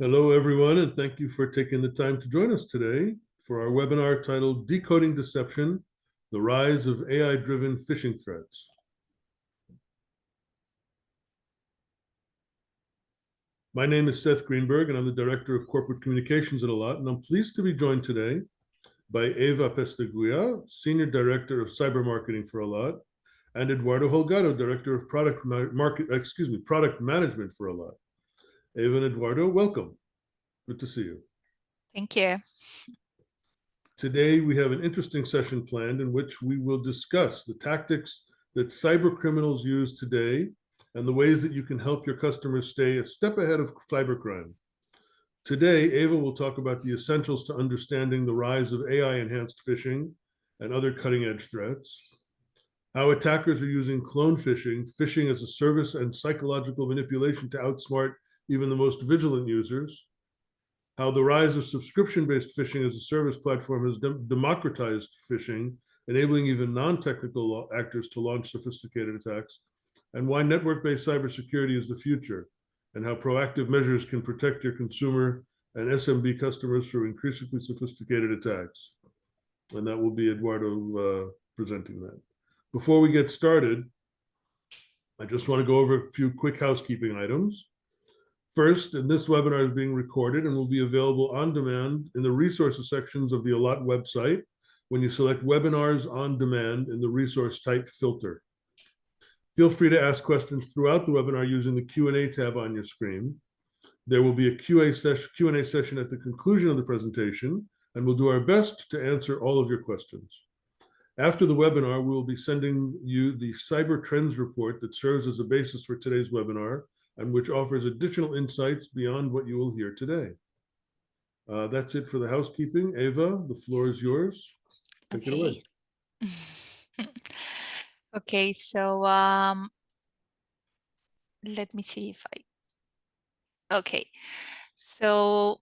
Hello, everyone, and thank you for taking the time to join us today for our webinar titled Decoding Deception, the Rise of AI-Driven Phishing Threats. My name is Seth Greenberg, and I'm the Director of Corporate Communications at Allot, and I'm pleased to be joined today by Eva Pesteguia, Senior Director of Cyber Marketing for Allot, and Eduardo Holgado, Director of Product Management for Allot. Eva and Eduardo, welcome. Good to see you. Thank you. Today, we have an interesting session planned in which we will discuss the tactics that cyber criminals use today and the ways that you can help your customers stay a step ahead of cybercrime. Today, Eva will talk about the essentials to understanding the rise of AI-enhanced phishing and other cutting-edge threats, how attackers are using clone phishing, phishing-as-a-service, and psychological manipulation to outsmart even the most vigilant users, how the rise of subscription-based phishing-as-a-service platform has democratized phishing, enabling even non-technical actors to launch sophisticated attacks, and why network-based cybersecurity is the future, and how proactive measures can protect your consumer and SMB customers from increasingly sophisticated attacks. And that will be Eduardo presenting that. Before we get started, I just want to go over a few quick housekeeping items. First, and this webinar is being recorded and will be available on demand in the resources sections of the Allot website when you select webinars on demand in the resource type filter. Feel free to ask questions throughout the webinar using the Q&A tab on your screen. There will be a Q&A session at the conclusion of the presentation, and we'll do our best to answer all of your questions. After the webinar, we will be sending you the Cyber Trends report that serves as a basis for today's webinar, and which offers additional insights beyond what you will hear today. That's it for the housekeeping. Eva, the floor is yours. Take it away. Okay, so let me see if okay, so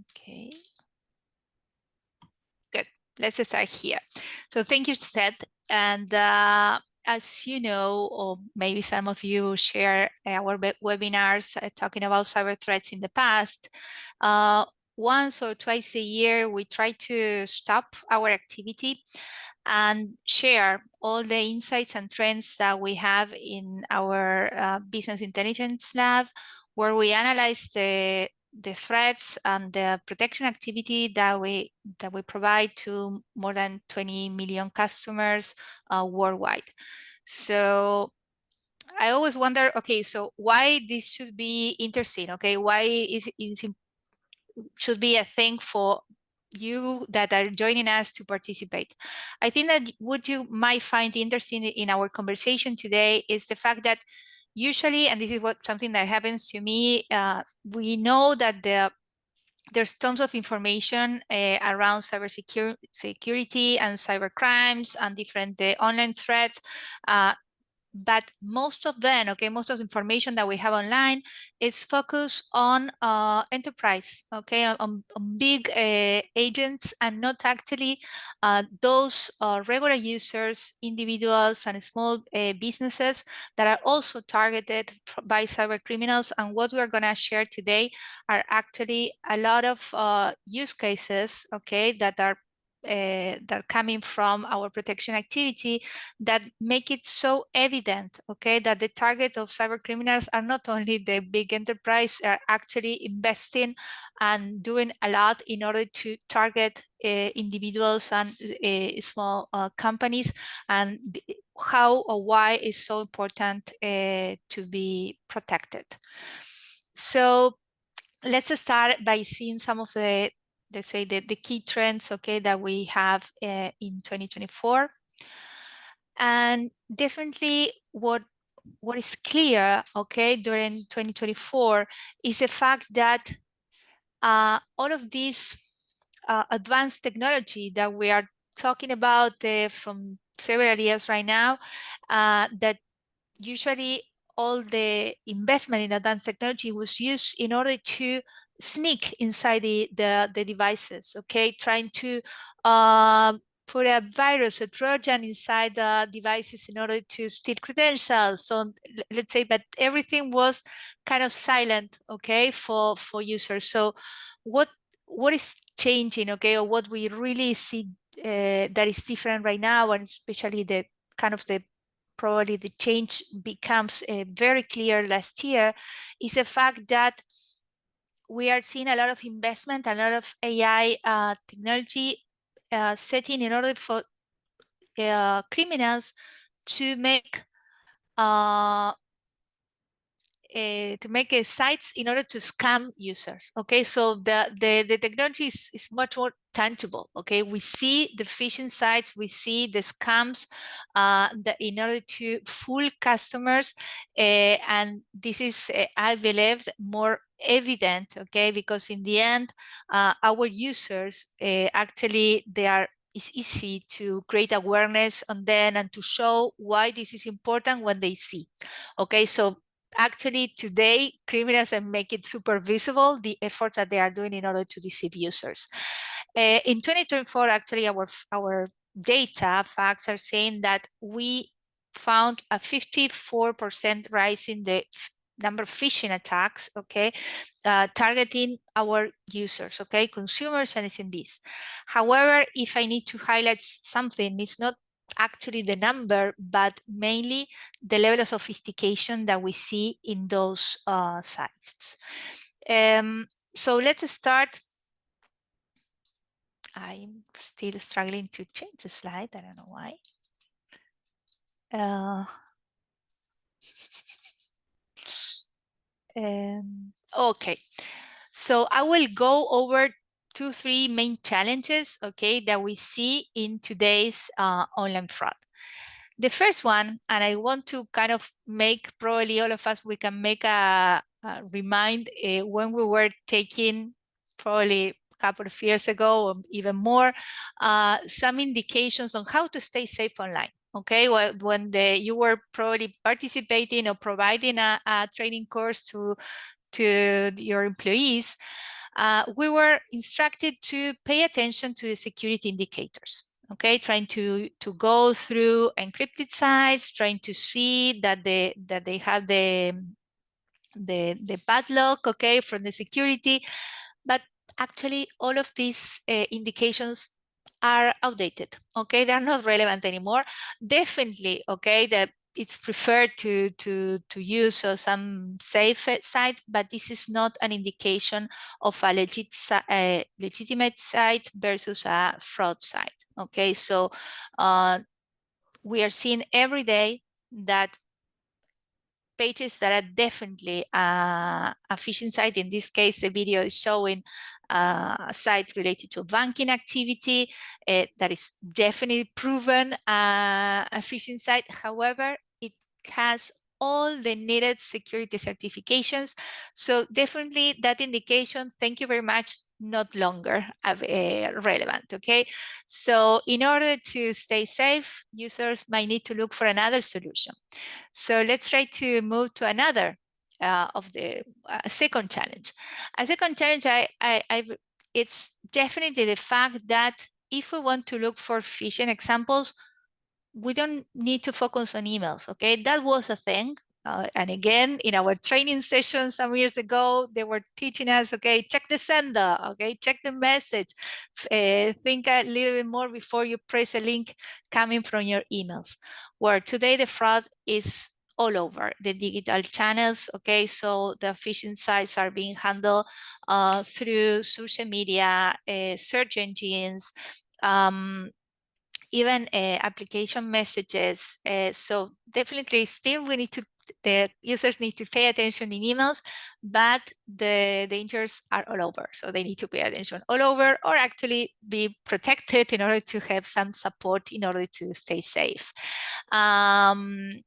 okay, good. Let's start here. So thank you, Seth. And as you know, or maybe some of you share our webinars talking about cyber threats in the past, once or twice a year, we try to stop our activity and share all the insights and trends that we have in our business intelligence lab, where we analyze the threats and the protection activity that we provide to more than 20 million customers worldwide. So I always wonder, okay, so why this should be interesting? Okay, why should be a thing for you that are joining us to participate? I think that what you might find interesting in our conversation today is the fact that usually, and this is something that happens to me, we know that there's tons of information around cybersecurity and cyber crimes and different online threats. But most of them, okay, most of the information that we have online is focused on enterprise, okay, on big agents, and not actually those regular users, individuals, and small businesses that are also targeted by cyber criminals. And what we are going to share today are actually a lot of use cases, okay, that are coming from our protection activity that make it so evident, okay, that the target of cyber criminals are not only the big enterprise, are actually investing and doing a lot in order to target individuals and small companies, and how or why is so important to be protected. So let's start by seeing some of the, let's say, the key trends, okay, that we have in 2024. And definitely what is clear, okay, during 2024 is the fact that all of this advanced technology that we are talking about from several years right now, that usually all the investment in advanced technology was used in order to sneak inside the devices, okay, trying to put a virus, a Trojan inside the devices in order to steal credentials. So let's say that everything was kind of silent, okay, for users. So what is changing, okay, or what we really see that is different right now, and especially the kind of probably the change becomes very clear last year, is the fact that we are seeing a lot of investment, a lot of AI technology setting in order for criminals to make sites in order to scam users. Okay, so the technology is much more tangible. Okay, we see the phishing sites, we see the scams in order to fool customers, and this is, I believe, more evident. Okay, because in the end, our users actually it's easy to create awareness on them and to show why this is important when they see. Okay, so actually today criminals make it super visible the efforts that they are doing in order to deceive users. In 2024, actually our data facts are saying that we found a 54% rise in the number of phishing attacks, okay, targeting our users, okay, consumers and SMBs. However, if I need to highlight something, it's not actually the number, but mainly the level of sophistication that we see in those sites. So let's start. I'm still struggling to change the slide. I don't know why. Okay, so I will go over 2-3 main challenges, okay, that we see in today's online fraud. The first one, and I want to kind of make, probably all of us, we can make a remind when we were taking, probably a couple of years ago or even more, some indications on how to stay safe online. Okay, when you were probably participating or providing a training course to your employees, we were instructed to pay attention to the security indicators. Okay, trying to go through encrypted sites, trying to see that they have the padlock, okay, from the security. But actually, all of these indications are outdated. Okay, they're not relevant anymore. Definitely, okay, that it's preferred to use some safe site, but this is not an indication of a legitimate site versus a fraud site. Okay, so we are seeing every day that pages that are definitely a phishing site. In this case, the video is showing a site related to banking activity that is definitely proven a phishing site. However, it has all the needed security certifications. So definitely that indication, thank you very much, not longer relevant, okay? So in order to stay safe, users might need to look for another solution. So let's try to move to another of the second challenge. A second challenge, it's definitely the fact that if we want to look for phishing examples, we don't need to focus on emails, okay? That was a thing. And again, in our training session some years ago, they were teaching us, okay, check the sender, okay, check the message. Think a little bit more before you press a link coming from your emails. Where today the fraud is all over the digital channels, okay? So the phishing sites are being handled through social media, search engines, even application messages. So definitely still the users need to pay attention in emails, but the dangers are all over. So they need to pay attention all over, or actually be protected in order to have some support in order to stay safe. And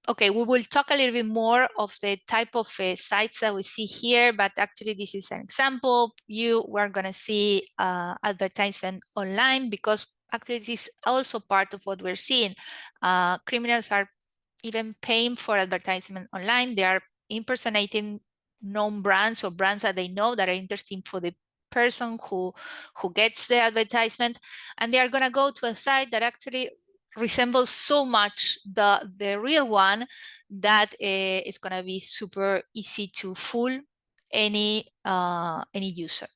okay, we will talk a little bit more of the type of sites that we see here, but actually this is an example. We're going to see advertisement online, because actually this is also part of what we're seeing. Criminals are even paying for advertisement online. They are impersonating known brands or brands that they know that are interesting for the person who gets the advertisement, and they are going to go to a site that actually resembles so much the real one that it's going to be super easy to fool any user.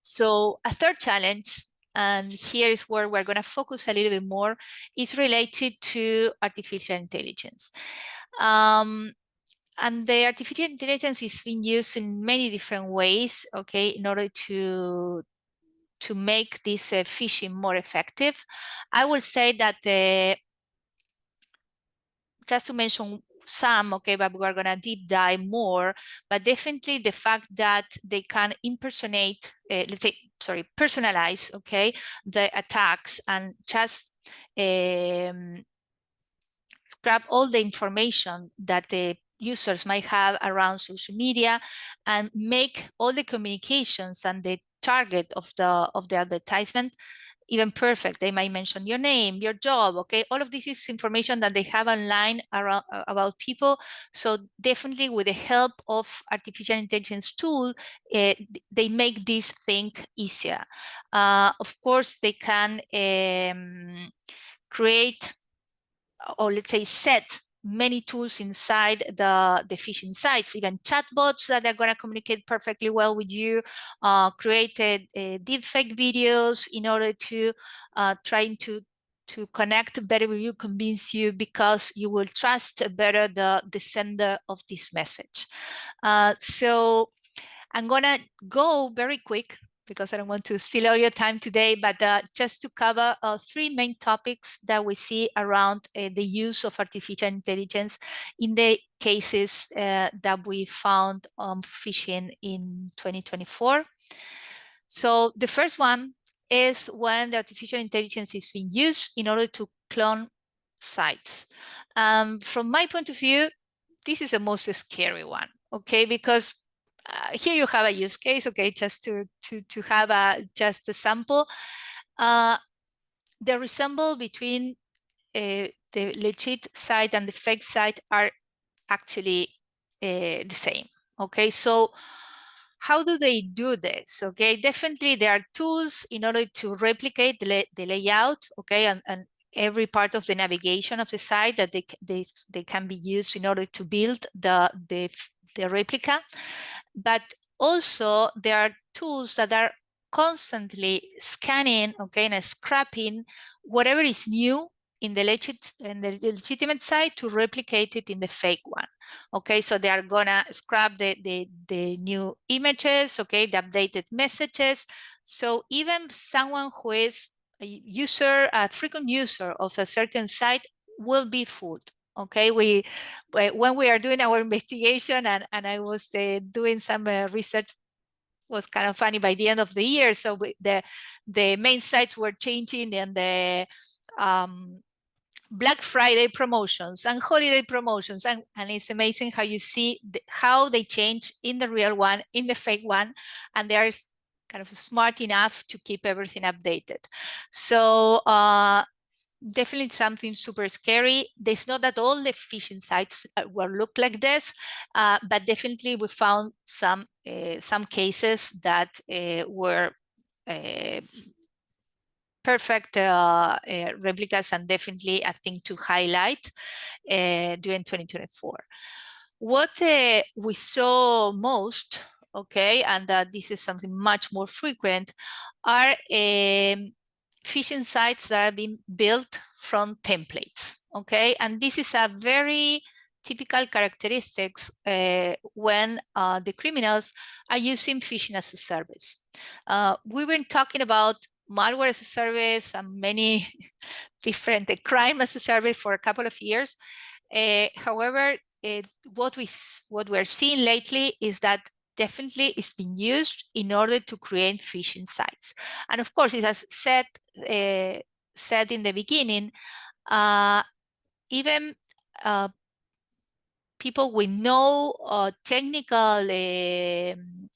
So a third challenge, and here is where we're going to focus a little bit more, is related to artificial intelligence. And the artificial intelligence is being used in many different ways, okay, in order to make this phishing more effective. I will say that just to mention some, okay, but we're going to deep dive more, but definitely the fact that they can impersonate, let's say, sorry, personalize, okay, the attacks and just grab all the information that the users might have around social media and make all the communications and the target of the advertisement even perfect. They might mention your name, your job, okay? All of this is information that they have online around, about people. So definitely with the help of artificial intelligence tool, they make this thing easier. Of course, they can create, or let's say set many tools inside the phishing sites, even chatbots that are going to communicate perfectly well with you, created deepfake videos in order to trying to connect better with you, convince you, because you will trust better the sender of this message. So I'm going to go very quick because I don't want to steal all your time today, but just to cover three main topics that we see around the use of artificial intelligence in the cases that we found on phishing in 2024. So the first one is when the artificial intelligence is being used in order to clone sites. From my point of view, this is the most scary one, okay, because here you have a use case, okay, just to have just a sample. The resemble between the legit site and the fake site are actually the same, okay? So how do they do this? Okay, definitely there are tools in order to replicate the layout, okay, and every part of the navigation of the site that they can be used in order to build the replica. But also there are tools that are constantly scanning, okay, and scrapping whatever is new in the legitimate site to replicate it in the fake one. Okay, so they are gonna scrap the new images, okay, the updated messages. So even someone who is a frequent user of a certain site will be fooled. Okay, when we are doing our investigation and I was doing some research, was kind of funny by the end of the year. So the main sites were changing, and the Black Friday promotions and holiday promotions, and it's amazing how you see how they change in the real one, in the fake one, and they are kind of smart enough to keep everything updated. So definitely something super scary. It's not that all the phishing sites will look like this, but definitely we found some cases that were perfect replicas, and definitely a thing to highlight during 2024. What we saw most, okay, and this is something much more frequent, are phishing sites that are being built from templates, okay? And this is a very typical characteristics when the criminals are using Phishing-as-a-Service. We've been talking about malware as a service and many different crime as a service for a couple of years. However, what we're seeing lately is that definitely it's been used in order to create phishing sites. And of course, it has said in the beginning, even people with no technical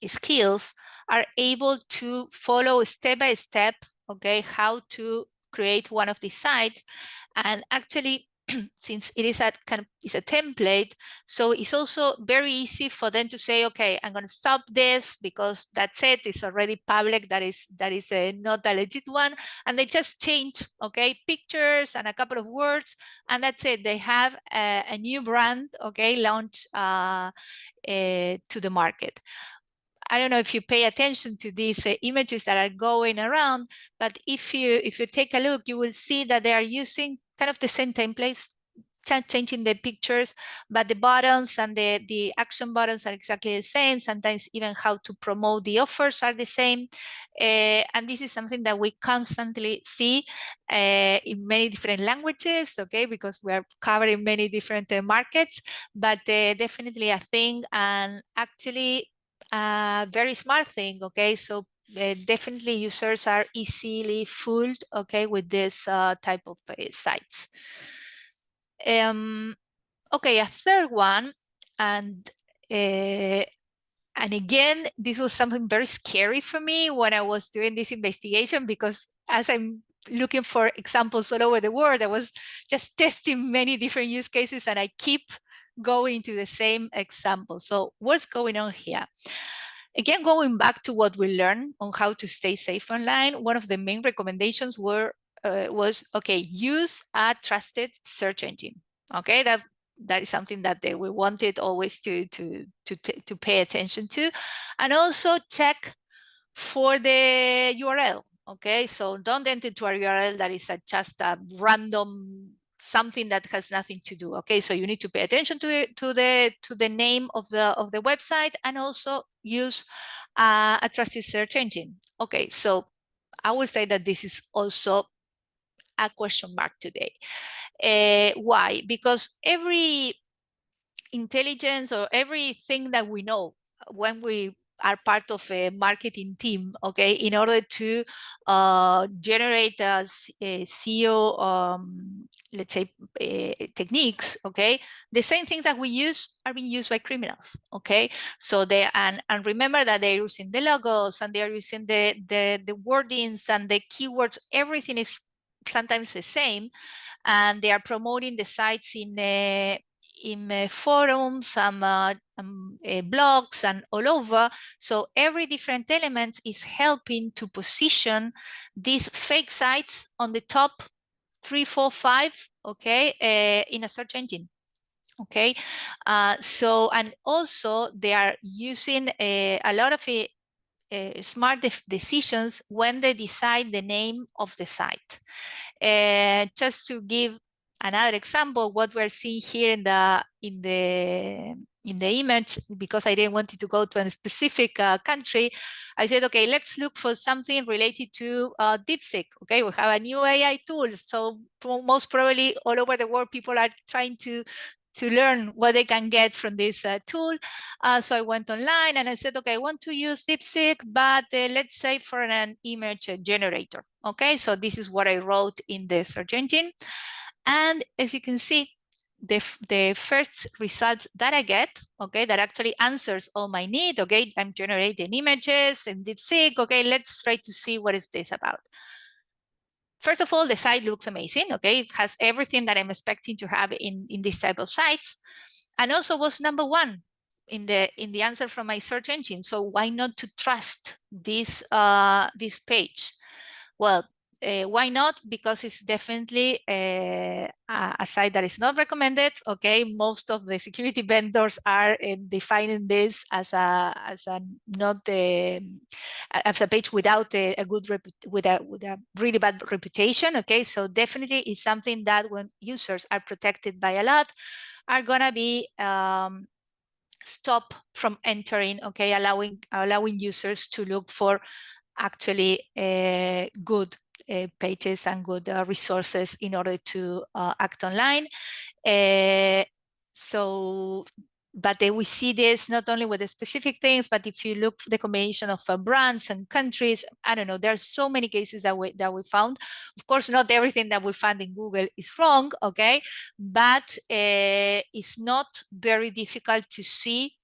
skills are able to follow step by step, okay, how to create one of these sites. And actually, since it is it's a template, so it's also very easy for them to say, okay, I'm going to stop this because that's it, it's already public, that is not a legit one, and they just change, okay, pictures and a couple of words, and that's it. They have a new brand, okay, launched to the market. I don't know if you pay attention to these images that are going around, but if you take a look, you will see that they are using kind of the same templates, changing the pictures, but the buttons and the action buttons are exactly the same. Sometimes even how to promote the offers are the same. And this is something that we constantly see in many different languages, okay, because we are covering many different markets, but definitely a thing, and actually a very smart thing, okay? So definitely users are easily fooled, okay, with this type of sites. Okay, a third one, and again, this was something very scary for me when I was doing this investigation, because as I'm looking for examples all over the world, I was just testing many different use cases, and I keep going to the same example. So what's going on here? Again, going back to what we learned on how to stay safe online, one of the main recommendations was, okay, use a trusted search engine. Okay, that is something that we wanted always to pay attention to, and also check for the URL. Okay, so don't enter to a URL that is just a random something that has nothing to do. Okay, so you need to pay attention to the name of the website, and also use a trusted search engine. Okay, so I would say that this is also a question mark today. Why? Because every intelligence or everything that we know when we are part of a marketing team, okay, in order to generate a SEO, let's say, techniques, okay, the same things that we use are being used by criminals, okay? So they, and remember that they're using the logos, and they're using the wordings and the keywords, everything is sometimes the same, and they are promoting the sites in forums, blogs, and all over. So every different element is helping to position these fake sites on the top 3, 4, 5, okay, in a search engine. Okay, so, and also they are using a lot of smart decisions when they decide the name of the site. Just to give another example, what we're seeing here in the image, because I didn't want it to go to a specific country, I said, okay, let's look for something related to DeepSeek. Okay, we have a new AI tool, so most probably all over the world people are trying to learn what they can get from this tool. So I went online and I said, okay, I want to use DeepSeek, but let's say for an image generator. Okay, so this is what I wrote in the search engine. And as you can see, the first results that I get, okay, that actually answers all my need. Okay, I'm generating images in DeepSeek. Okay, let's try to see what is this about. First of all, the site looks amazing. Okay, it has everything that I'm expecting to have in this type of sites, and also was #1 in the answer from my search engine. So why not to trust this this page? Well, why not? Because it's definitely a site that is not recommended. Okay, most of the security vendors are defining this as a not as a page without a good with a really bad reputation. Okay, so definitely it's something that when users are protected by Allot, are gonna be stop from entering. Okay, allowing users to look for actually good pages and good resources in order to act online. So, but we see this not only with the specific things, but if you look for the combination of brands and countries, I don't know, there are so many cases that we found. Of course, not everything that we find in Google is wrong, okay? But it's not very difficult to see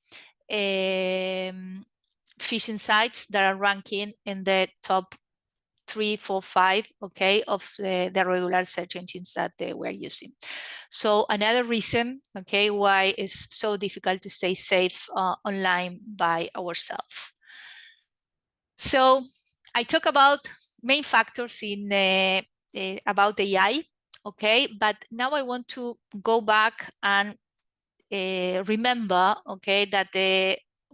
phishing sites that are ranking in the top 3, 4, 5, okay, of the regular search engines that we're using. So another reason, okay, why it's so difficult to stay safe online by ourselves. So I talk about main factors in about AI, okay, but now I want to go back and remember, okay, that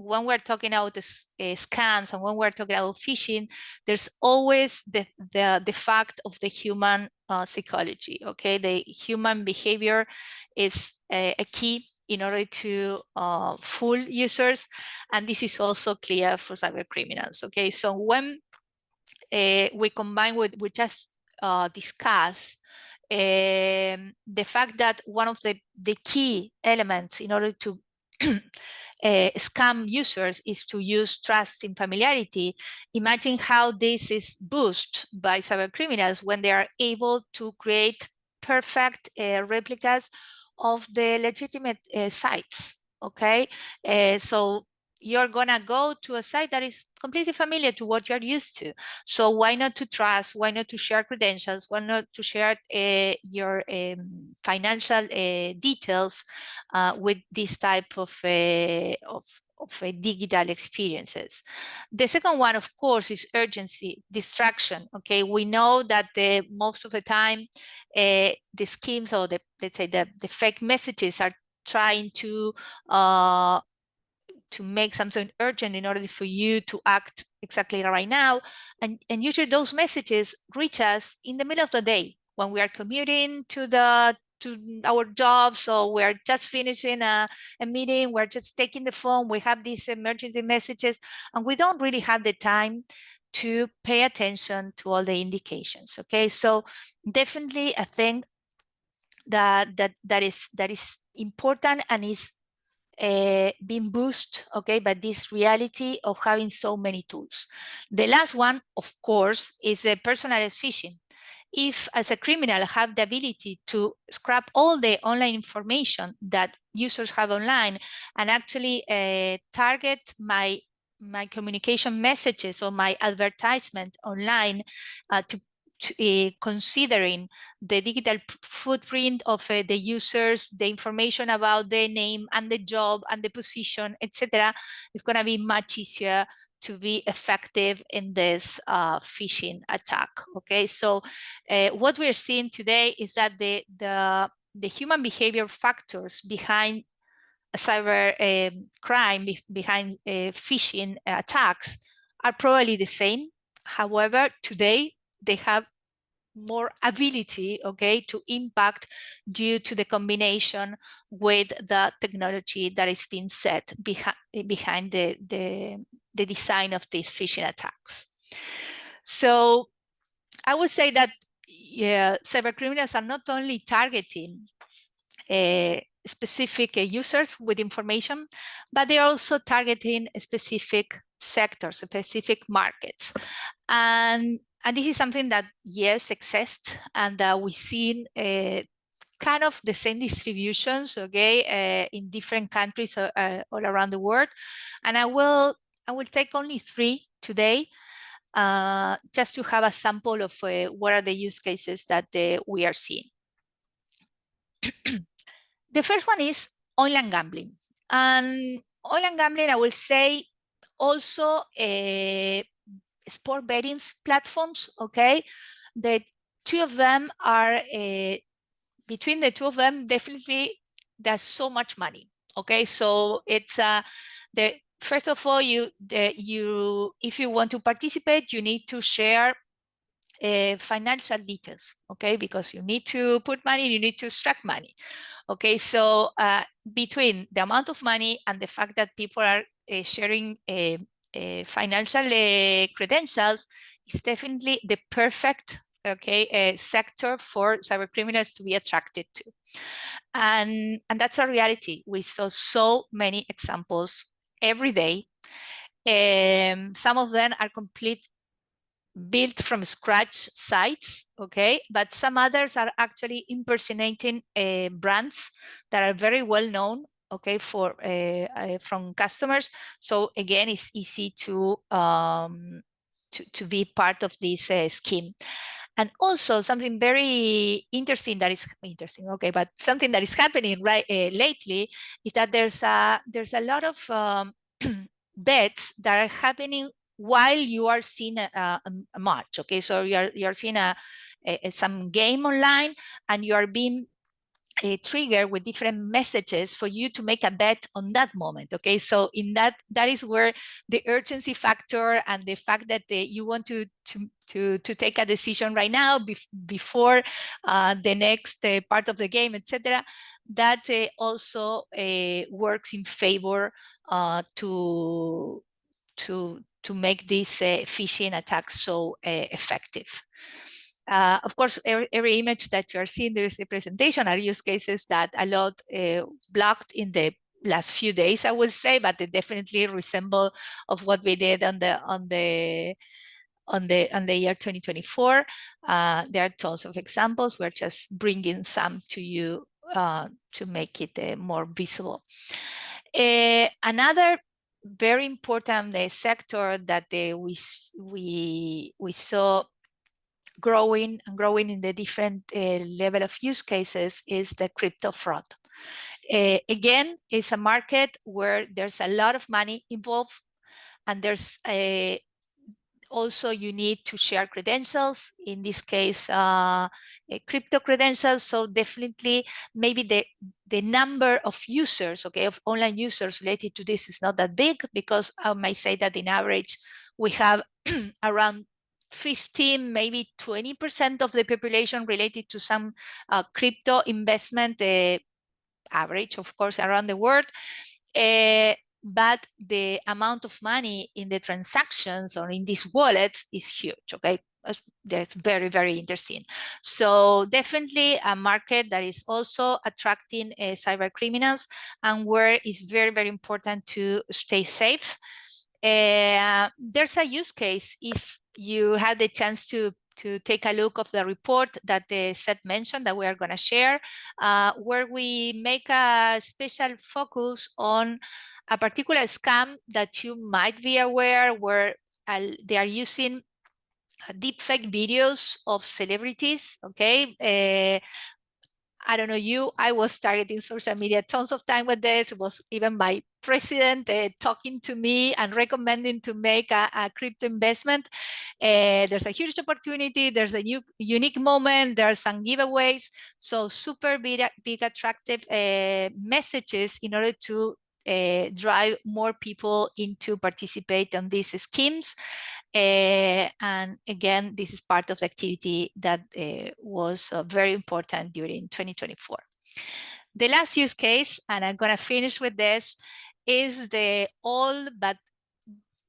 when we're talking about scams and when we're talking about phishing, there's always the fact of the human psychology, okay? The human behavior is a key in order to fool users, and this is also clear for cyber criminals, okay? So when we combine with we just discussed the fact that one of the key elements in order to scam users is to use trust in familiarity. Imagine how this is boosted by cyber criminals when they are able to create perfect replicas of the legitimate sites, okay? So you're gonna go to a site that is completely familiar to what you're used to. So why not to trust, why not to share credentials, why not to share your financial details with this type of digital experiences. The second one, of course, is urgency, distraction. Okay, we know that most of the time the schemes or let's say the fake messages are trying to make something urgent in order for you to act exactly right now. And usually those messages reach us in the middle of the day when we are commuting to our job. So we're just finishing a meeting, we're just taking the phone, we have these emergency messages, and we don't really have the time to pay attention to all the indications. Okay, so definitely I think that is important and is being boosted, okay, by this reality of having so many tools. The last one, of course, is personalized phishing. If as a criminal I have the ability to scrap all the online information that users have online and actually target my communication messages or my advertisement online to considering the digital footprint of the users, the information about the name and the job and the position, etc., it's going to be much easier to be effective in this phishing attack. Okay, so what we're seeing today is that the human behavior factors behind cyber crime, behind phishing attacks are probably the same. However, today they have more ability, okay, to impact due to the combination with the technology that is being set behind the design of these phishing attacks. So I would say that cyber criminals are not only targeting specific users with information, but they're also targeting specific sectors, specific markets. And this is something that, yes, exists, and we've seen kind of the same distributions, okay, in different countries all around the world. And I will take only 3 today, just to have a sample of what are the use cases that we are seeing. The first one is online gambling. And online gambling, I will say, also sport betting platforms, okay? The two of them are, between the two of them, definitely there's so much money, okay? So it's, first of all, if you want to participate, you need to share financial details, okay? Because you need to put money, you need to extract money, okay? So between the amount of money and the fact that people are sharing financial credentials, is definitely the perfect, okay, sector for cyber criminals to be attracted to. And that's a reality. We saw so many examples every day. Some of them are built from scratch sites, okay, but some others are actually impersonating brands that are very well known, okay, from customers. So again, it's easy to to be part of this scheme. And also something very interesting that is interesting, okay, but something that is happening lately is that there's a lot of bets that are happening while you are seeing a match, okay? So you're seeing some game online, and you are being trigger with different messages for you to make a bet on that moment, okay? So in that is where the urgency factor and the fact that you want to take a decision right now before the next part of the game, etc., that also works in favor to make this phishing attack so effective. Of course, every image that you're seeing, there is a presentation, are use cases that Allot blocked in the last few days, I would say, but they definitely resemble of what we did on the year 2024. There are tons of examples. We're just bringing some to you to make it more visible. Another very important sector that we saw growing in the different level of use cases is the crypto fraud. Again, it's a market where there's a lot of money involved, and there's also you need to share credentials, in this case crypto credentials. So definitely maybe the number of users, okay, of online users related to this is not that big, because I might say that in average we have around 15, maybe 20% of the population related to some crypto investment, average, of course, around the world. But the amount of money in the transactions or in these wallets is huge, okay? That's very, very interesting. So definitely a market that is also attracting cyber criminals, and where it's very, very important to stay safe. There's a use case, if you had the chance to take a look of the report that Seth mentioned that we are going to share, where we make a special focus on a particular scam that you might be aware, where they are using deepfake videos of celebrities, okay? I don't know you, I was targeting social media tons of time with this. It was even my president talking to me and recommending to make a crypto investment. There's a huge opportunity. There's a unique moment. There are some giveaways. So super big attractive messages in order to drive more people into participate on these schemes. And again, this is part of the activity that was very important during 2024. The last use case, and I'm going to finish with this, is the old but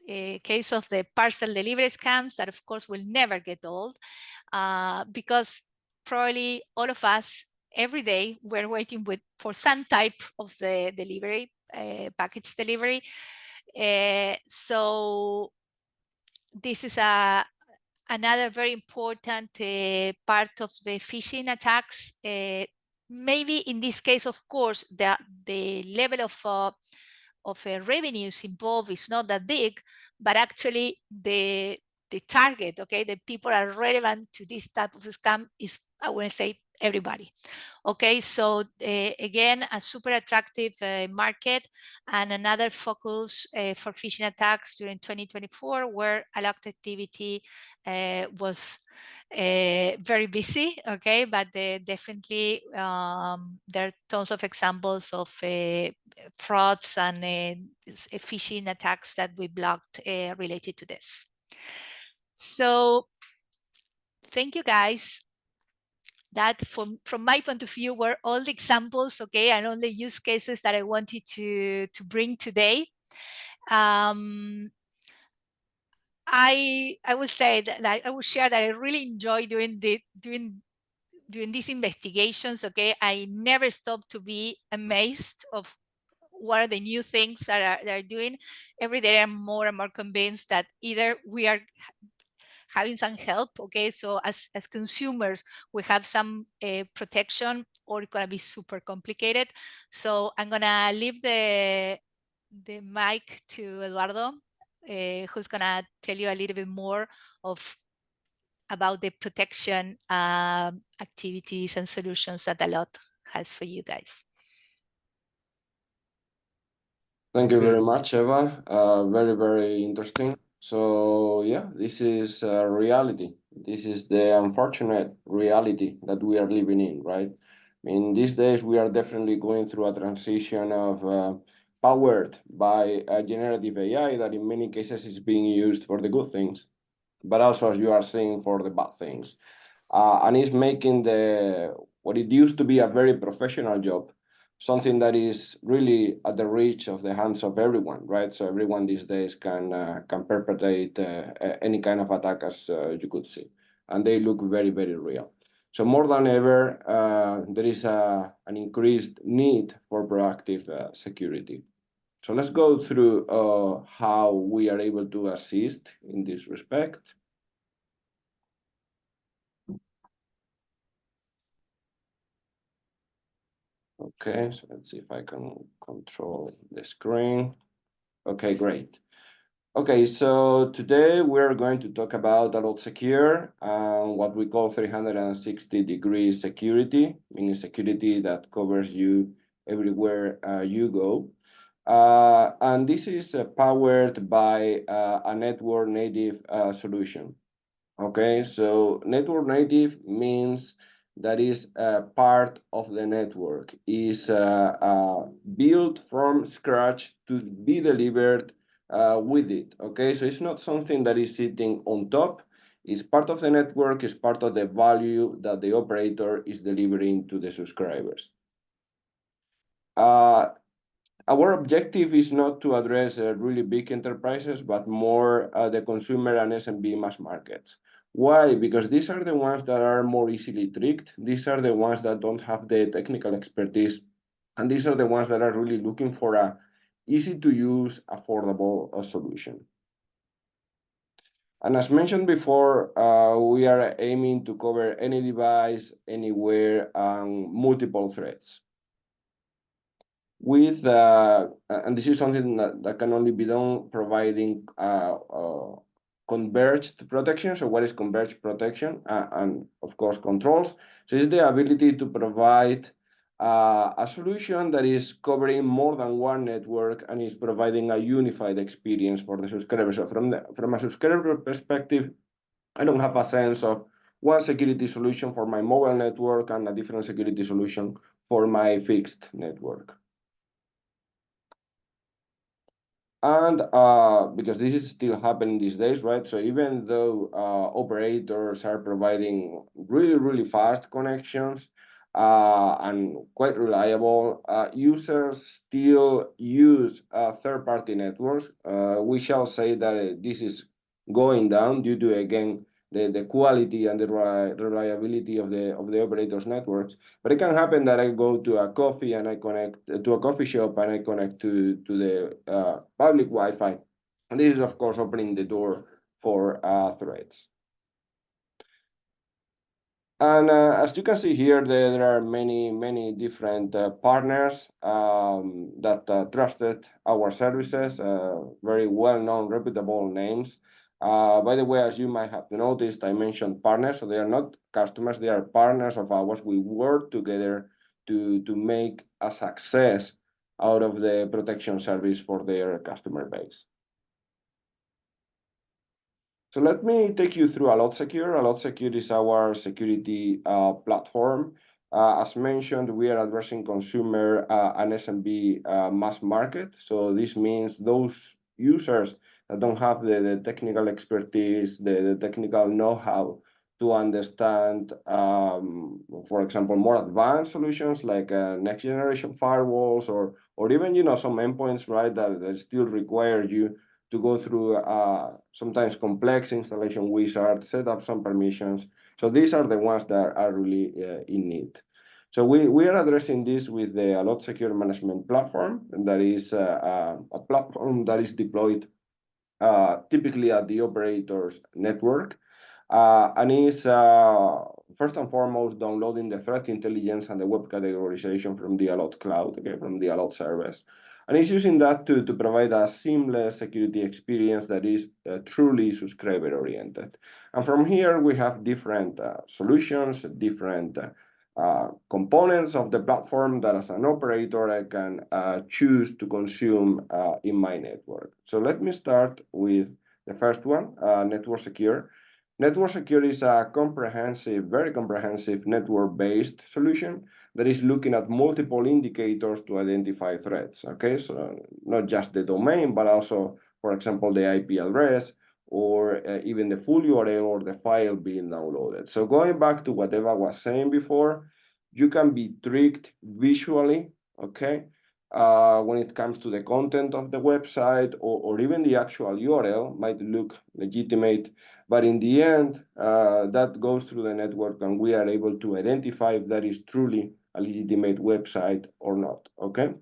case of the parcel delivery scams that, of course, will never get old, because probably all of us every day we're waiting for some type of the delivery, package delivery. So this is another very important part of the phishing attacks. Maybe in this case, of course, the level of revenues involved is not that big, but actually the target, okay, the people are relevant to this type of scam is, I want to say, everybody. Okay, so again, a super attractive market, and another focus for phishing attacks during 2024, where a lot of activity was very busy, okay, but definitely there are tons of examples of frauds and phishing attacks that we blocked related to this. So thank you, guys. That from my point of view were all the examples, okay, and all the use cases that I wanted to bring today. I would say that I would share that I really enjoy doing these investigations, okay. I never stop to be amazed of what are the new things that are doing. Every day I'm more and more convinced that either we are having some help, okay, so as consumers we have some protection, or it's going to be super complicated. So I'm going to leave the mic to Eduardo. who's gonna tell you a little bit more about the protection activities and solutions that Allot has for you guys. Thank you very much, Eva. Very, very interesting. So yeah, this is reality. This is the unfortunate reality that we are living in, right? I mean, these days we are definitely going through a transition of powered by generative AI that in many cases is being used for the good things, but also, as you are saying, for the bad things. And it's making what it used to be a very professional job something that is really at the reach of the hands of everyone, right? So everyone these days can perpetrate any kind of attack, as you could see, and they look very, very real. So more than ever, there is an increased need for proactive security. So let's go through how we are able to assist in this respect. Okay, so let's see if I can control the screen. Okay, great. Okay, so today we're going to talk about Allot Secure and what we call 360-degree security, meaning security that covers you everywhere you go. And this is powered by a network native solution. Okay, so network native means that is part of the network, is built from scratch to be delivered with it. Okay, so it's not something that is sitting on top. It's part of the network, it's part of the value that the operator is delivering to the subscribers. Our objective is not to address really big enterprises, but more the consumer and SMB mass markets. Why? Because these are the ones that are more easily tricked. These are the ones that don't have the technical expertise. And these are the ones that are really looking for a easy to use, affordable solution. And as mentioned before, we are aiming to cover any device, anywhere, and multiple threats. With and this is something that can only be done providing converged protection. So what is converged protection? And of course controls. So it's the ability to provide a solution that is covering more than one network and is providing a unified experience for the subscriber. So from a subscriber perspective, I don't have a sense of one security solution for my mobile network and a different security solution for my fixed network. And because this is still happening these days, right? So even though operators are providing really, really fast connections and quite reliable, users still use third-party networks. We shall say that this is going down due to, again, the quality and the reliability of the operators' networks. But it can happen that I go to a coffee and I connect to a coffee shop and I connect to the public Wi-Fi. And this is, of course, opening the door for threats. And as you can see here, there are many different partners that trusted our services, very well-known, reputable names. By the way, as you might have noticed, I mentioned partners, so they are not customers, they are partners of ours. We work together to make a success out of the protection service for their customer base. So let me take you through Allot Secure. Allot Secure is our security platform. As mentioned, we are addressing consumer and SMB mass market. So this means those users that don't have the technical expertise, the technical know-how to understand, for example, more advanced solutions like next generation firewalls or even some endpoints, right, that still require you to go through sometimes complex installation wizard, set up some permissions. So these are the ones that are really in need. So we are addressing this with the Allot Secure Management Platform, and that is a platform that is deployed typically at the operator's network, and is first and foremost downloading the threat intelligence and the web categorization from the Allot cloud, okay, from the Allot service. And it's using that to provide a seamless security experience that is truly subscriber-oriented. And from here, we have different solutions, different components of the platform that as an operator, I can choose to consume in my network. So let me start with the first one, Network Secure. Network Secure is a comprehensive, very comprehensive network-based solution that is looking at multiple indicators to identify threats, okay? So not just the domain, but also, for example, the IP address, or even the full URL or the file being downloaded. So going back to what Eva was saying before, you can be tricked visually, okay? When it comes to the content of the website, or even the actual URL might look legitimate, but in the end, that goes through the network and we are able to identify if that is truly a legitimate website or not, okay?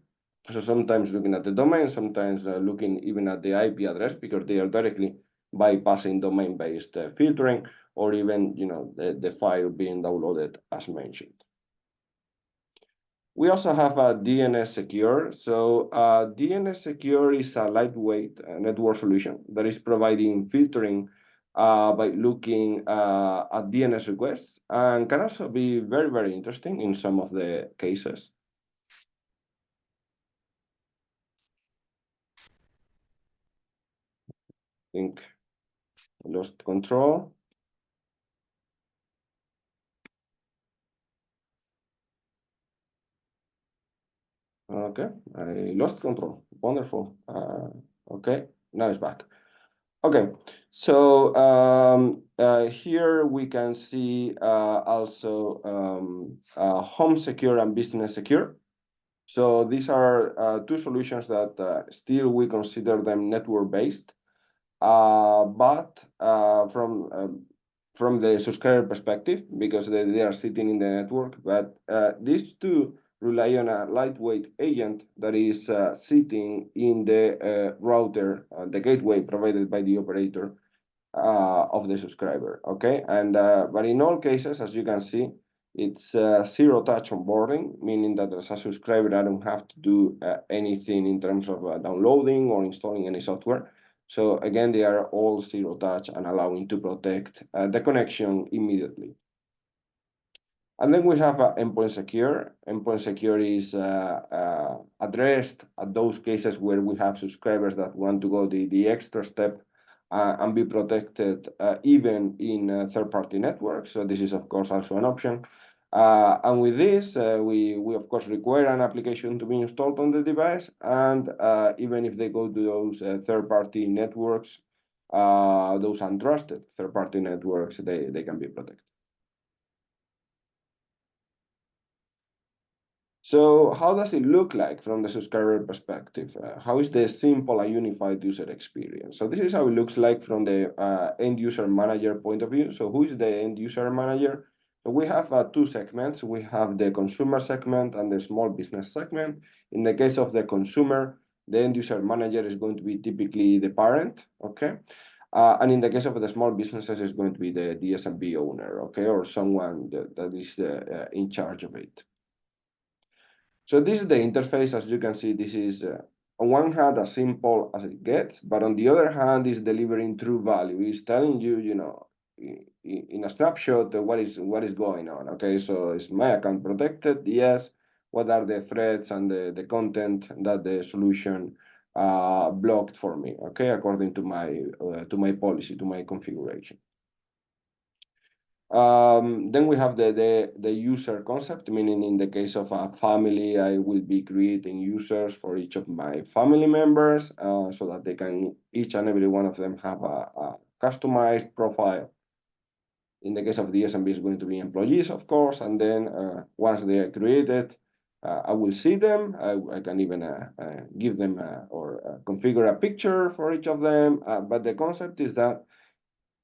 So sometimes looking at the domain, sometimes looking even at the IP address, because they are directly bypassing domain-based filtering, or even the file being downloaded as mentioned. We also have a DNS Secure. So DNS Secure is a lightweight network solution that is providing filtering by looking at DNS requests, and can also be very, very interesting in some of the cases. I think I lost control. Okay, I lost control. Wonderful. Okay, now it's back. Okay, so here we can see also Home Secure and Business Secure. So these are two solutions that still we consider them network-based, but from the subscriber perspective, because they are sitting in the network. But these two rely on a lightweight agent that is sitting in the router, the gateway provided by the operator of the subscriber. Okay, and but in all cases, as you can see, it's zero-touch onboarding, meaning that as a subscriber, I don't have to do anything in terms of downloading or installing any software. So again, they are all zero-touch and allowing to protect the connection immediately. And then we have Endpoint Secure. Endpoint Secure is addressed at those cases where we have subscribers that want to go the extra step and be protected even in third-party networks. So this is, of course, also an option. And with this, we of course require an application to be installed on the device. And even if they go to those third-party networks, those untrusted third-party networks, they can be protected. So how does it look like from the subscriber perspective? How is the simple and unified user experience? So this is how it looks like from the end user manager point of view. So who is the end user manager? So we have two segments. We have the consumer segment and the small business segment. In the case of the consumer, the end user manager is going to be typically the parent, okay? And in the case of the small businesses, it's going to be the SMB owner, okay? Or someone that is in charge of it. So this is the interface. As you can see, this is on one hand as simple as it gets, but on the other hand, is delivering true value. It's telling you, in a snapshot, what is going on. Okay, so is my account protected? Yes. What are the threats and the content that the solution blocked for me? Okay, according to my policy, to my configuration. Then we have the user concept, meaning in the case of a family, I will be creating users for each of my family members so that they can, each and every one of them, have a customized profile. In the case of the SMB, it's going to be employees, of course, and then once they are created, I will see them. I can even give them or configure a picture for each of them. But the concept is that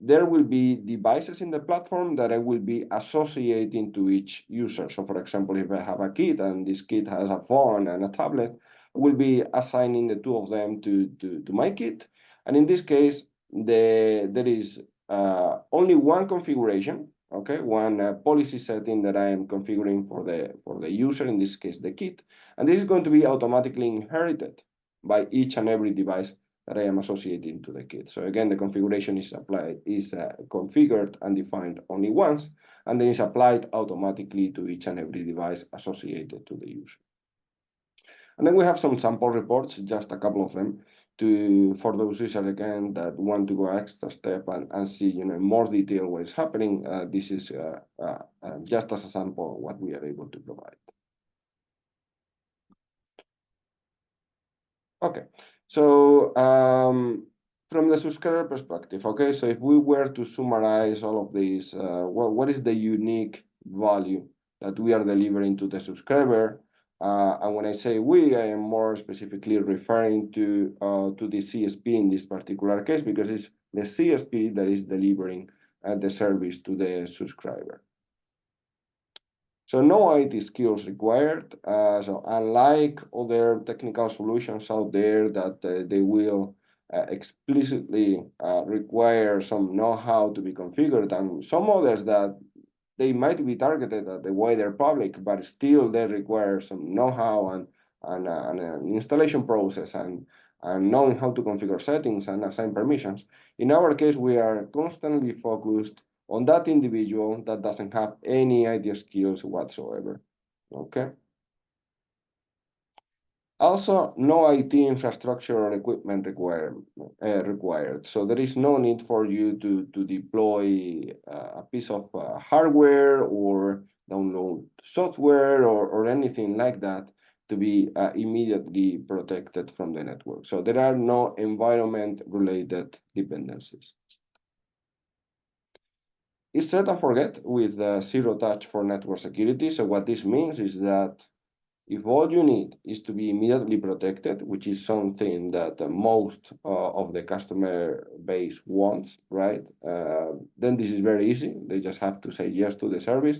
there will be devices in the platform that I will be associating to each user. So for example, if I have a kid and this kid has a phone and a tablet, I will be assigning the two of them to my kid. And in this case, there is only one configuration, okay, one policy setting that I am configuring for the user, in this case, the kid. And this is going to be automatically inherited by each and every device that I am associating to the kit. So again, the configuration is configured and defined only once, and then is applied automatically to each and every device associated to the user. And then we have some sample reports, just a couple of them, for those users again that want to go extra step and see in more detail what is happening. This is just as a sample what we are able to provide. Okay, so from the subscriber perspective, okay, so if we were to summarize all of these, what is the unique value that we are delivering to the subscriber? And when I say we, I am more specifically referring to the CSP in this particular case, because it's the CSP that is delivering the service to the subscriber. So no IT skills required. So unlike other technical solutions out there that they will explicitly require some know-how to be configured, and some others that they might be targeted at the wider public, but still they require some know-how and an installation process and knowing how to configure settings and assign permissions. In our case, we are constantly focused on that individual that doesn't have any IT skills whatsoever, okay? Also, no IT infrastructure or equipment required. So there is no need for you to deploy a piece of hardware or download software or anything like that to be immediately protected from the network. So there are no environment-related dependencies. It's set and forget with zero touch for network security. So what this means is that if all you need is to be immediately protected, which is something that most of the customer base wants, right? Then this is very easy. They just have to say yes to the service,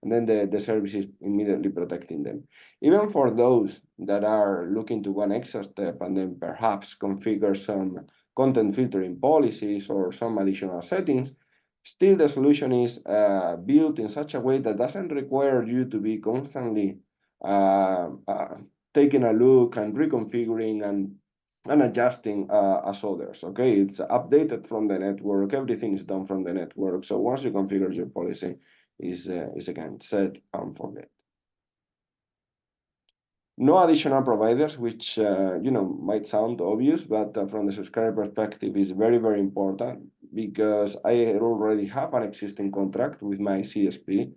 and then the service is immediately protecting them. Even for those that are looking to go an extra step and then perhaps configure some content filtering policies or some additional settings, still the solution is built in such a way that doesn't require you to be constantly taking a look and reconfiguring and adjusting as others. Okay, it's updated from the network. Everything is done from the network. So once you configure your policy, is again set and forget. No additional providers, which might sound obvious, but from the subscriber perspective is very, very important because I already have an existing contract with my CSP.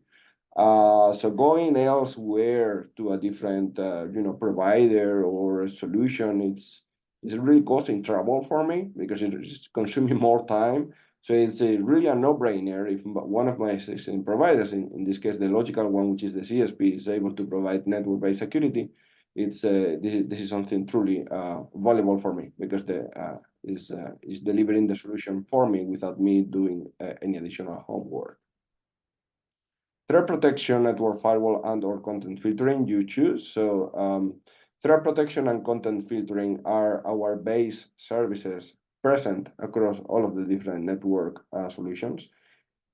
So going elsewhere to a different provider or a solution, it's really causing trouble for me because it's consuming more time. So it's really a no-brainer if one of my existing providers, in this case the logical one, which is the CSP, is able to provide network-based security. It's this is something truly valuable for me because is delivering the solution for me without me doing any additional homework. Threat protection, network firewall, and/or content filtering, you choose. So threat protection and content filtering are our base services present across all of the different network solutions.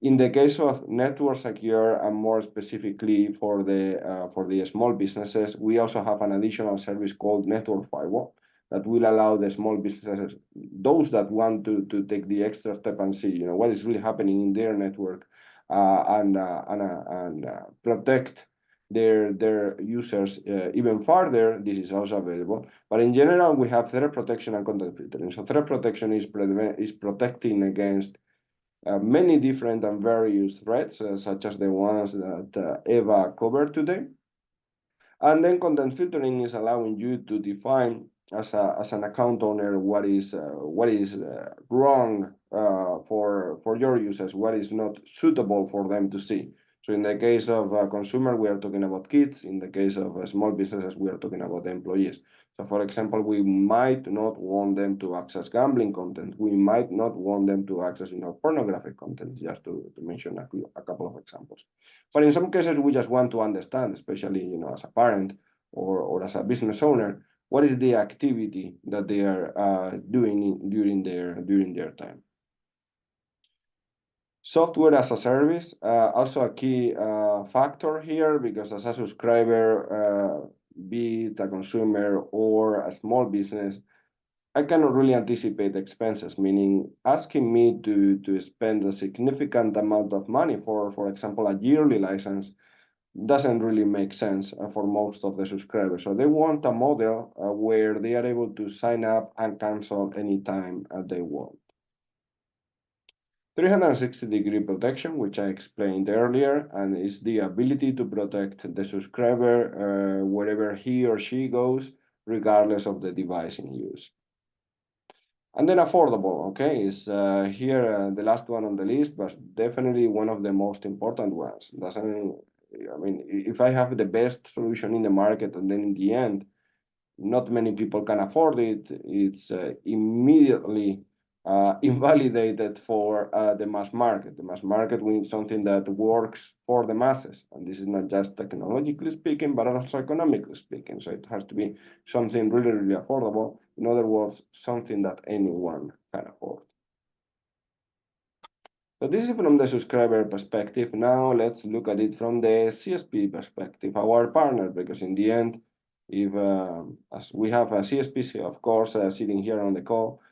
In the case of network secure, and more specifically for the small businesses, we also have an additional service called network firewall that will allow the small businesses, those that want to take the extra step and see what is really happening in their network, and protect their users even further. This is also available. But in general, we have threat protection and content filtering. So threat protection is protecting against many different and various threats, such as the ones that Eva covered today. And then content filtering is allowing you to define as an account owner what is wrong for your users, what is not suitable for them to see. So in the case of a consumer, we are talking about kids. In the case of small businesses, we are talking about employees. So for example, we might not want them to access gambling content. We might not want them to access pornographic content, just to mention a couple of examples. But in some cases, we just want to understand, especially as a parent or as a business owner, what is the activity that they are doing during their time. Software as a service, also a key factor here, because as a subscriber, be it a consumer or a small business, I cannot really anticipate expenses, meaning asking me to spend a significant amount of money for example, a yearly license doesn't really make sense for most of the subscribers. So they want a model where they are able to sign up and cancel anytime they want. 360-degree protection, which I explained earlier, and is the ability to protect the subscriber wherever he or she goes, regardless of the device in use. And then affordable, okay, is here the last one on the list, but definitely one of the most important ones. I mean, if I have the best solution in the market and then in the end, not many people can afford it, it's immediately invalidated for the mass market. The mass market means something that works for the masses. And this is not just technologically speaking, but also economically speaking. So it has to be something really, really affordable. In other words, something that anyone can afford. So this is from the subscriber perspective. Now let's look at it from the CSP perspective, our partner, because in the end, if as we have a CSP, of course, sitting here on the call,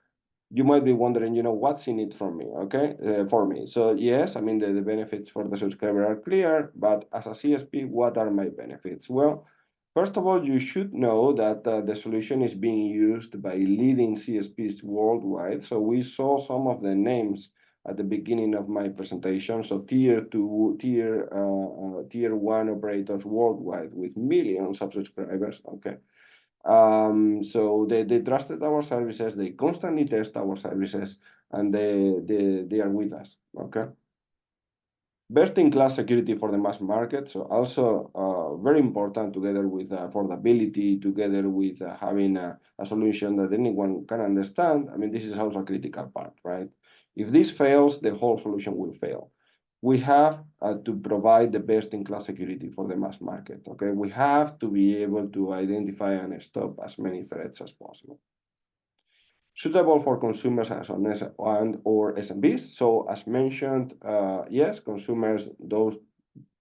you might be wondering, what's in it for me, okay, for me. So yes, I mean, the benefits for the subscriber are clear, but as a CSP, what are my benefits? Well, first of all, you should know that the solution is being used by leading CSPs worldwide. So we saw some of the names at the beginning of my presentation. So tier 2, tier 1 operators worldwide with millions of subscribers, okay. So they trusted our services, they constantly test our services, and they are with us, okay? Best-in-class security for the mass market, so also very important together with affordability, together with having a solution that anyone can understand. I mean, this is also a critical part, right? If this fails, the whole solution will fail. We have to provide the best-in-class security for the mass market, okay? We have to be able to identify and stop as many threats as possible. Suitable for consumers and or SMBs. So as mentioned, yes, consumers, those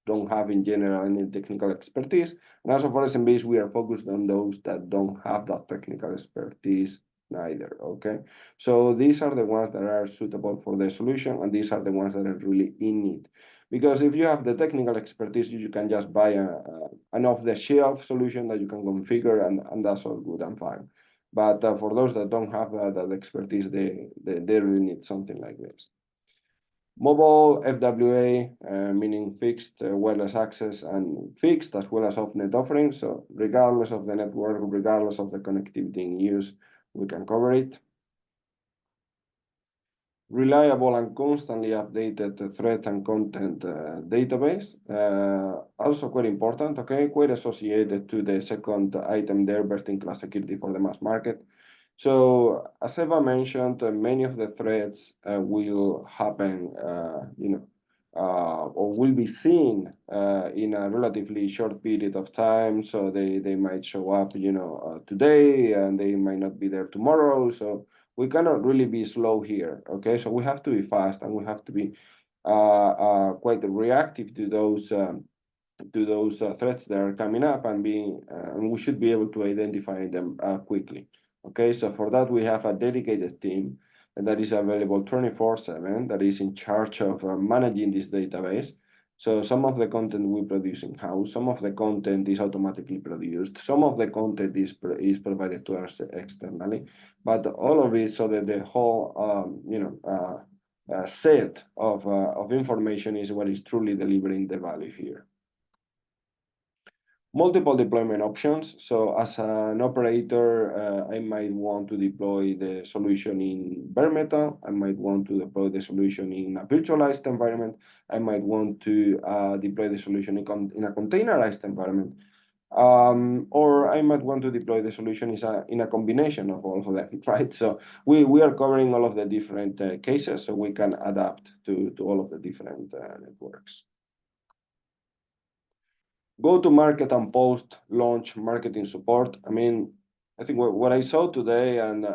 don't have in general any technical expertise. And also for SMBs, we are focused on those that don't have that technical expertise neither, okay? So these are the ones that are suitable for the solution, and these are the ones that are really in need. Because if you have the technical expertise, you can just buy an off-the-shelf solution that you can configure, and that's all good and fine. But for those that don't have that expertise, they really need something like this. Mobile FWA, meaning fixed wireless access and fixed as well as off-net offerings. So regardless of the network, regardless of the connectivity in use, we can cover it. Reliable and constantly updated threat and content database. Also quite important, okay, quite associated to the second item there, best-in-class security for the mass market. So as Eva mentioned, many of the threats will happen, or will be seen in a relatively short period of time. So they might show up, today, and they might not be there tomorrow. So we cannot really be slow here, okay? So we have to be fast, and we have to be quite reactive to those threats that are coming up, and we should be able to identify them quickly. Okay, so for that we have a dedicated team that is available 24/7 that is in charge of managing this database. So some of the content we produce in-house, some of the content is automatically produced, some of the content is provided to us externally, but all of it so that the whole set of information is what is truly delivering the value here. Multiple deployment options. So as an operator, I might want to deploy the solution in bare metal. I might want to deploy the solution in a virtualized environment. I might want to deploy the solution in a containerized environment. Or I might want to deploy the solution in a combination of all of them, right? So we are covering all of the different cases, so we can adapt to all of the different networks. Go to market and post-launch marketing support. I mean, I think what I saw today, and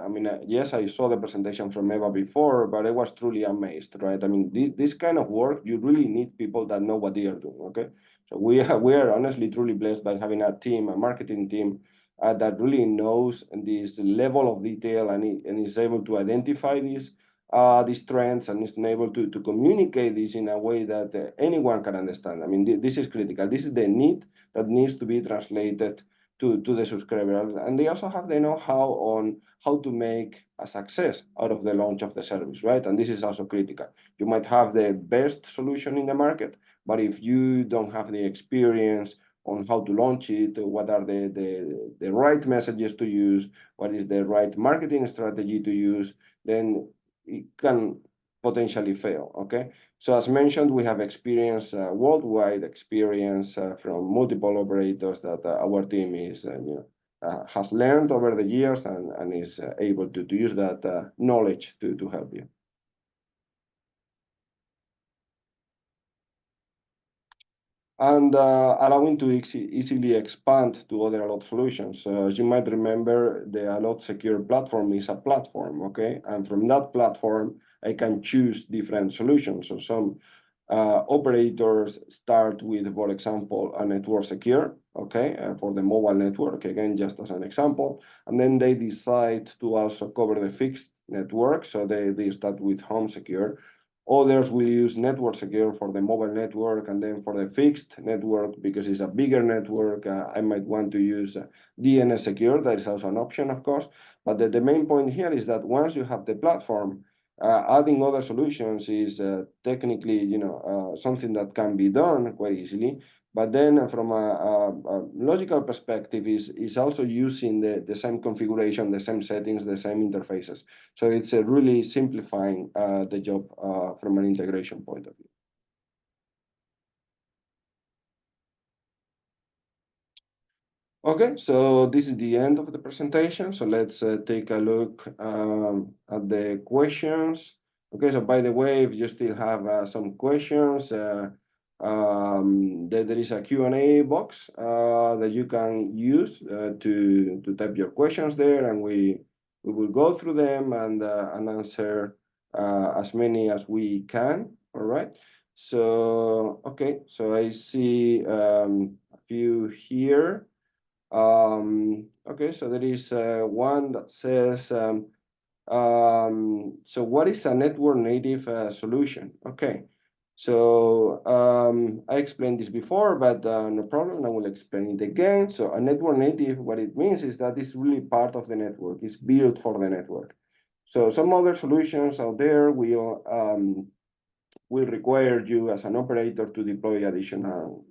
yes, I saw the presentation from Eva before, but I was truly amazed, right? I mean, this kind of work, you really need people that know what they are doing, okay? So we are honestly truly blessed by having a marketing team that really knows this level of detail and is able to identify these trends and is able to communicate this in a way that anyone can understand. I mean, this is critical. This is the need that needs to be translated to the subscribers. And they also have the know-how on how to make a success out of the launch of the service, right? And this is also critical. You might have the best solution in the market, but if you don't have the experience on how to launch it, what are the right messages to use, what is the right marketing strategy to use, then it can potentially fail, okay? So as mentioned, we have experience, worldwide experience from multiple operators that our team is, has learned over the years and is able to use that knowledge to help you. And allowing to easily expand to other Allot solutions. As you might remember, the Allot Secure platform is a platform, okay? And from that platform, I can choose different solutions. So some operators start with, for example, a network secure, okay, for the mobile network, again, just as an example. And then they decide to also cover the fixed network. So they start with home secure. Others will use network secure for the mobile network, and then for the fixed network, because it's a bigger network, I might want to use DNS secure. That is also an option, of course. But the main point here is that once you have the platform, adding other solutions is technically, something that can be done quite easily. But then from a logical perspective is also using the same configuration, the same settings, the same interfaces. So it's really simplifying the job from an integration point of view. Okay, so this is the end of the presentation. So let's take a look at the questions. Okay, so by the way, if you still have some questions, there is a Q&A box that you can use to type your questions there, and we will go through them and answer as many as we can. All right. So okay, so I see a few here. Okay, so there is one that says, so what is a network native solution? Okay, so I explained this before, but no problem, I will explain it again. So a network native, what it means is that it's really part of the network, it's built for the network. So some other solutions out there will require you as an operator to deploy additional,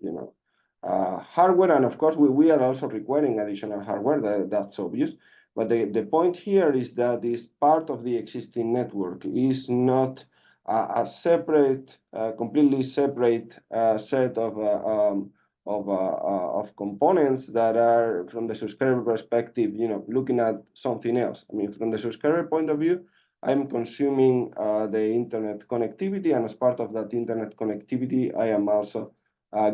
hardware. And of course, we are also requiring additional hardware, that's obvious. But the point here is that this part of the existing network is not a separate, completely separate set of components that are, from the subscriber perspective, looking at something else. I mean, from the subscriber point of view, I'm consuming the internet connectivity, and as part of that internet connectivity, I am also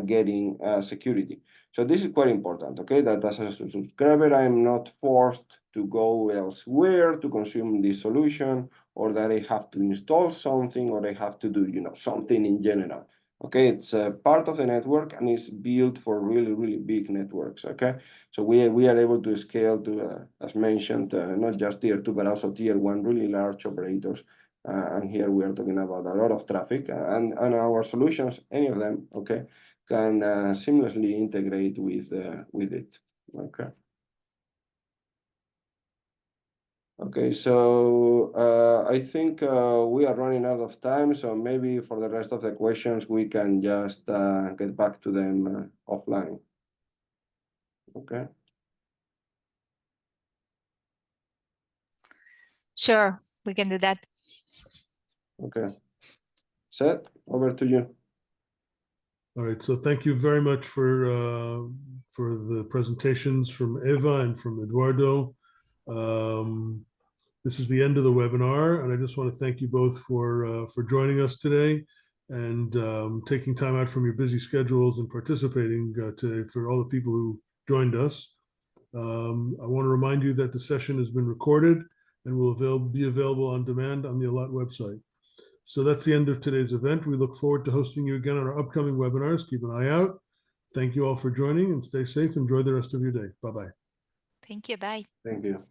getting security. So this is quite important, okay? That as a subscriber, I am not forced to go elsewhere to consume this solution, or that I have to install something, or I have to do, something in general. Okay, it's a part of the network and it's built for really, really big networks. Okay, so we are able to scale to, as mentioned, not just tier 2, but also tier 1, really large operators. And here we are talking about a lot of traffic, and our solutions, any of them, okay, can seamlessly integrate with it. Okay. Okay, so I think we are running out of time, so maybe for the rest of the questions, we can just get back to them offline. Okay. Sure, we can do that. Okay. Seth, over to you. All right, so thank you very much for the presentations from Eva and from Eduardo. This is the end of the webinar, and I just want to thank you both for joining us today and taking time out from your busy schedules and participating today. For all the people who joined us, I want to remind you that the session has been recorded and will be available on demand on the Allot website. So that's the end of today's event. We look forward to hosting you again on our upcoming webinars. Keep an eye out. Thank you all for joining, and stay safe. Enjoy the rest of your day. Bye-bye. Thank you. Bye. Thank you.